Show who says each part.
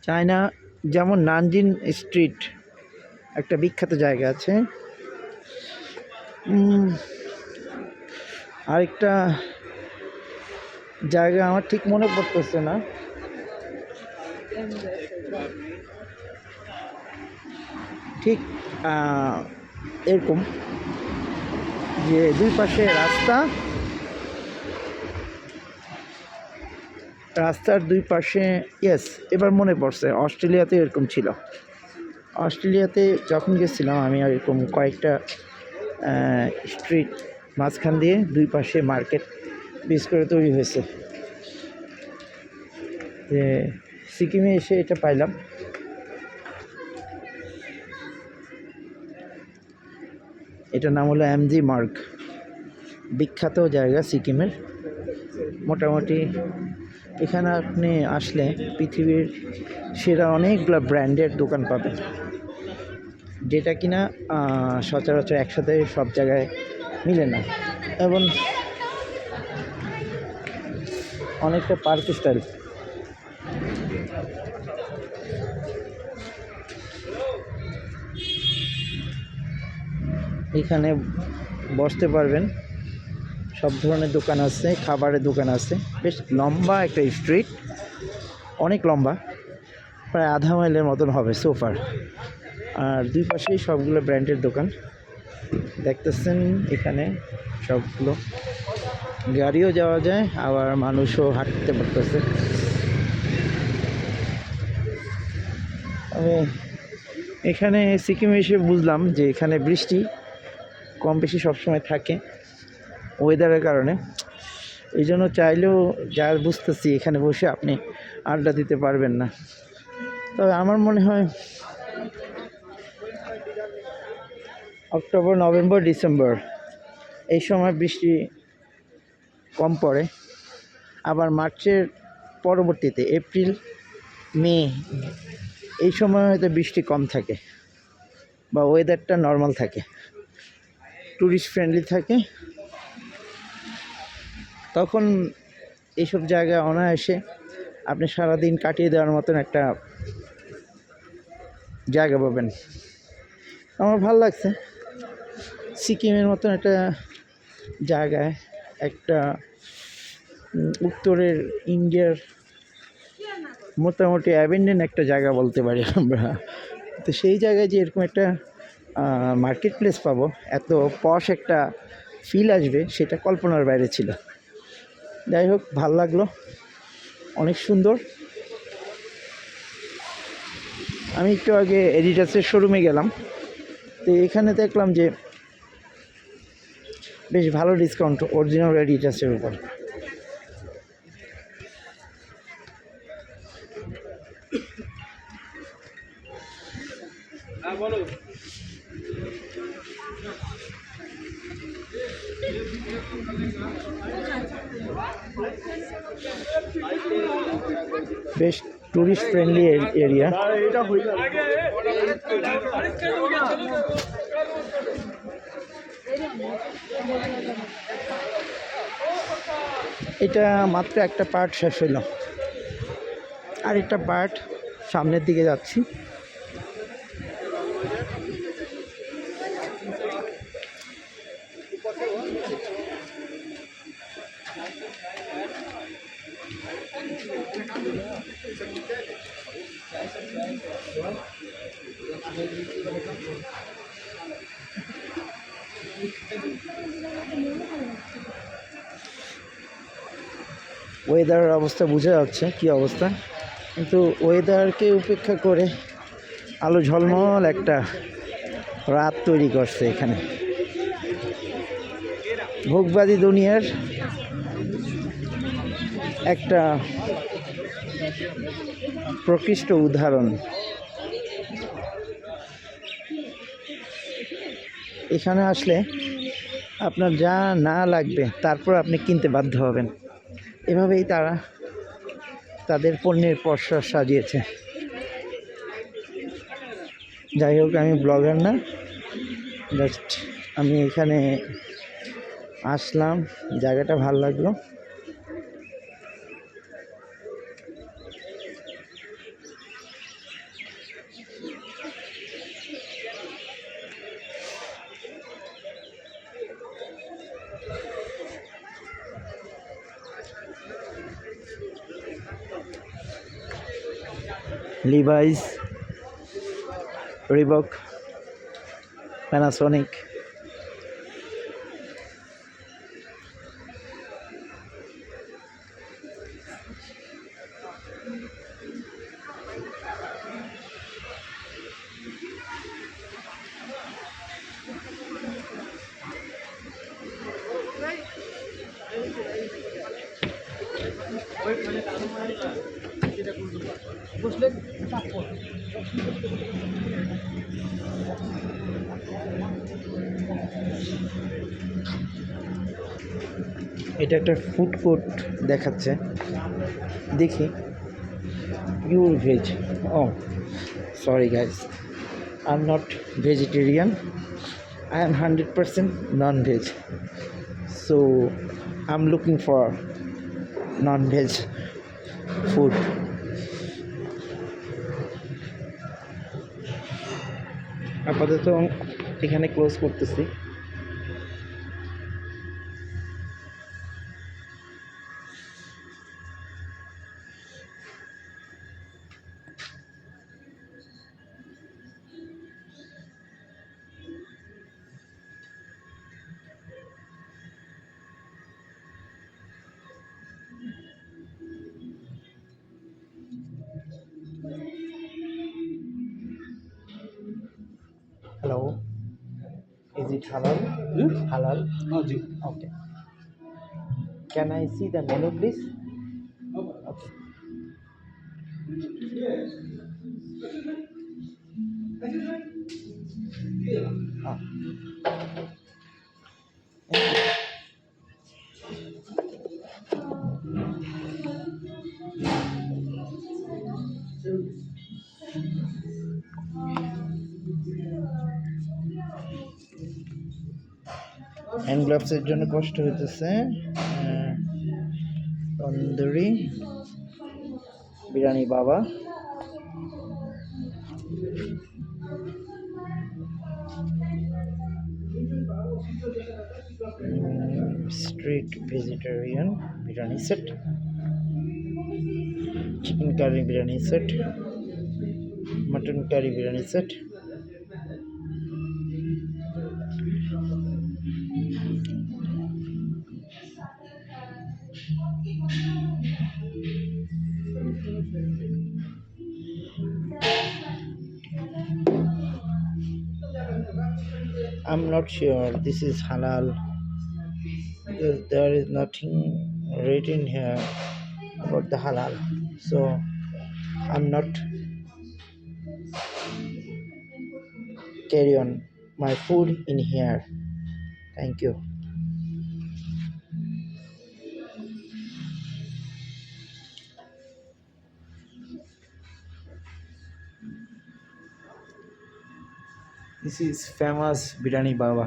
Speaker 1: China যেমন Nanjing street একটা বিখ্যাত জায়গা আছে। আরেকটা জায়গা আমার ঠিক মনে পড়তেছে না। ঠিক এরকম যে দুই পাশে রাস্তার দুই পাশে, ইয়েস এবার মনে পড়ছে, অস্ট্রেলিয়াতে এরকম ছিল। অস্ট্রেলিয়াতে যখন গেছিলাম আমি, এরকম কয়েকটা স্ট্রিট মাঝখান দিয়ে দুই পাশে মার্কেট বেস করে তৈরি হয়েছে। যে সিকিমে এসে এটা পাইলাম। এটার নাম হলো এমজি মার্গ, বিখ্যাত জায়গা সিকিমের। মোটামুটি এখানে আপনি আসলে পৃথিবীর সেরা অনেকগুলো ব্র্যান্ডের দোকান পাবেন, যেটা কিনা সচরাচর একসাথে সব জায়গায় মিলে না, এবং অনেকটা পার্ক স্টাইল। এখানে বসতে পারবেন, সব ধরনের দোকান আছে, খাবারের দোকান আছে। বেশ লম্বা একটা স্ট্রিট, অনেক লম্বা, প্রায় আধা মাইলের মতন হবে সোফার। আর দুই পাশেই সবগুলো ব্র্যান্ডের দোকান দেখতেছেন। এখানে সবগুলো গাড়িও যাওয়া যায়, আবার মানুষও হাঁটতে পারতেছে। আমি এখানে সিকিমে এসে বুঝলাম যে এখানে বৃষ্টি কম বেশি সবসময় থাকে ওয়েদারের কারণে। এই জন্য চাইলেও যা বুঝতেছি এখানে বসে আপনি আড্ডা দিতে পারবেন না। তবে আমার মনে হয় অক্টোবর, নভেম্বর, ডিসেম্বর এই সময় বৃষ্টি কম পড়ে। আবার মার্চের পরবর্তীতে এপ্রিল, মে এই সময় হয়তো বৃষ্টি কম থাকে বা ওয়েদারটা নর্মাল থাকে, ট্যুরিস্ট ফ্রেন্ডলি থাকে। তখন এইসব জায়গায় অনায়াসে আপনি সারাদিন কাটিয়ে দেওয়ার মতন একটা জায়গা পাবেন। আমার ভালো লাগছে সিকিমের মতন একটা জায়গায়, একটা উত্তরের ইন্ডিয়ার মোটামুটি অ্যাবেন্ডেন একটা জায়গা বলতে পারি আমরা। তো সেই জায়গায় যে এরকম একটা মার্কেট প্লেস পাবো, এত পশ একটা ফিল আসবে, সেটা কল্পনার বাইরে ছিল। যাই হোক, ভাল লাগলো, অনেক সুন্দর। আমি একটু আগে এডিডাসের শোরুমে গেলাম, তো এখানে দেখলাম যে বেশ ভালো ডিসকাউন্ট অরিজিনাল এডিডাসের উপর। বেশ টুরিস্ট ফ্রেন্ডলি এরিয়া। এটা মাত্র একটা পার্ট শেষ হইল, আরেকটা পার্ট সামনের দিকে যাচ্ছি। ওয়েদারের অবস্থা বোঝা যাচ্ছে কী অবস্থা, কিন্তু ওয়েদারকে উপেক্ষা করে আলো ঝলমল একটা রাত তৈরি করছে এখানে। ভোগবাদী দুনিয়ার একটা প্রকৃষ্ট উদাহরণ। এখানে আসলে আপনার যা না লাগবে তারপর আপনি কিনতে বাধ্য হবেন। এভাবেই তারা তাদের পণ্যের পসরা সাজিয়েছে। যাই হোক, আমি ব্লগার না, জাস্ট আমি এখানে আসলাম, জায়গাটা ভালো লাগলো। Levi's, Reebok, Panasonic. এটা একটা ফুড কোর্ট দেখাচ্ছে, দেখি। Pure veg. ও sorry guys, I am not vegetarian, I am 100% non-veg, so I'm looking for non-veg food. আপাতত এখানে ক্লোজ করতেছি। Hello, is it halal? Halal?
Speaker 2: हाँ जी।
Speaker 1: Okay. Can I see the menu, please? Okay. Ah. Hand গ্লাভসের জন্য কষ্ট হইতেছে। তন্দুরি বিরিয়ানি বাবা, street vegetarian biryani set, chicken curry biryani set, mutton curry biryani set, I'm not sure this is halal because there is nothing written here about the halal, so I'm not carry on my food in here. Thank you. This is famous biryani baba.